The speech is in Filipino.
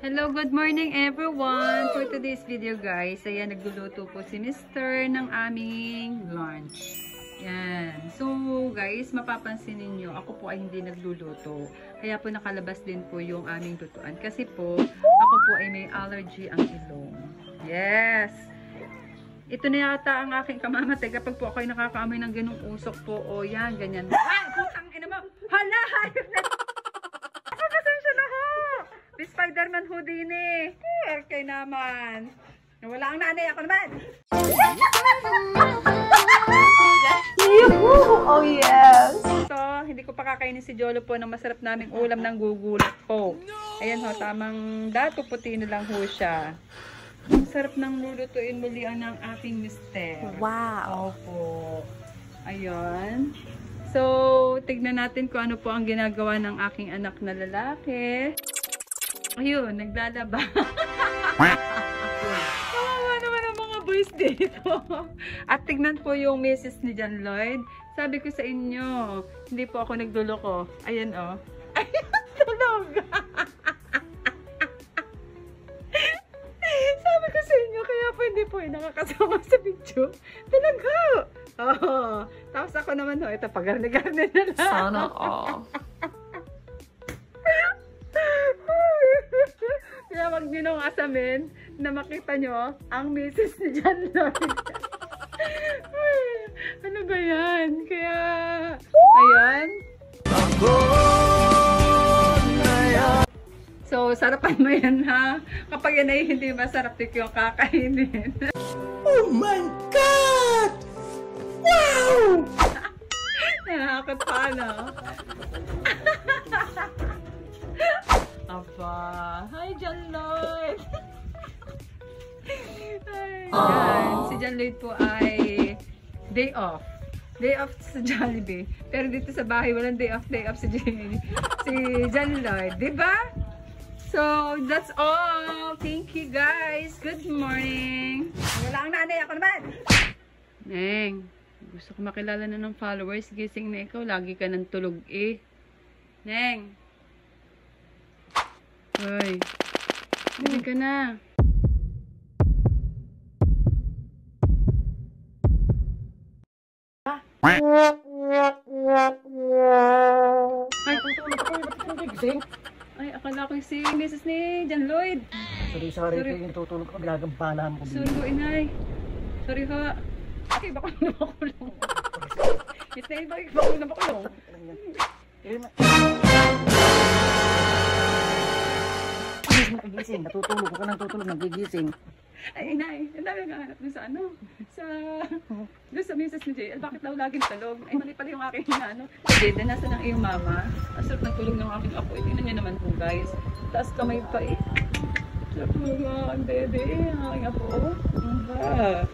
Hello, good morning everyone! For today's video guys, ayan, nagluluto po si Mr. ng aming lunch. Yan. So guys, mapapansin ninyo, ako po ay hindi nagluluto. Kaya po nakalabas din po yung aming lutuan. Kasi po, ako po ay may allergy ang ilong. Yes! Ito na yata ang aking kamamatay kapag po ako ay nakakaamoy ng ganung usok po. O yan, ganyan. Ay! Putang ina mo! Hala! Hayop na! Pasensya na ho! Spider-Man ho din eh. Okay naman. Wala ang nanay, ako naman. Oh yes! Ito, hindi ko pa kakainin si Jolo po ng masarap naming ulam ng gugulat po. Ayan ho, tamang dato puti na lang ho siya. Ang sarap ng lulutuin muli ang ng aking mister. Wow! Opo. Ayun. So, tignan natin kung ano po ang ginagawa ng aking anak na lalaki. Ayun, naglalaba. Kawawa naman ang mga boys dito. At tignan po yung misis ni John Lloyd. Sabi ko sa inyo, hindi po ako nagluloko. Ayan o. Ayan, tulog. Sabi ko sa inyo, kaya po hindi po nakakasama sa video. Talaga. Oh. Tapos ako naman ho, ito pagarne-garne na lang. Sana all. Kaya wag nyo nung asamin na makita nyo ang misis ni John Lloyd. Ano ba yan? Kaya, ayan. So, sarapan mo yan ha. Kapag yan ay hindi masarap, tik yung kakainin. Oh my God! Wow! Nakakot pa, no? Aba. Hi, John Lloyd! Ayan. Si John Lloyd po ay day off. Day off sa Jollibee. Pero dito sa bahay, walang day off si John Lloyd. Diba? So, that's all. Thank you, guys. Good morning. Wala ang nanay. Ako naman. Neng, gusto ko makilala na ng followers. Gising na ikaw. Lagi ka ng tulog eh. Neng. Hoy. Gising ka na. Ay, akala ko si Mrs. ni John Lloyd. Sorry. Natutulog ako. Gagampanan ko. Sorry ho, inay. Sorry ho. Okay, baka na makulong. Ito na bakit baka na makulong. Nagigising. Natutulog ko nang tutulog. Nagigising. Ay, inay. Ang dami nga hanap sa ano. Doon sa Mrs. ni JL. Bakit daw laging talog? Ay, mali pala yung aking ano. Jade, nasa ng iyong mama. Asarap ng tulog ng aking apo. Tingnan niyo naman po, guys. Taas kamay pa eh. Sarap mo nga ang dede eh. Ang aking apo. Ang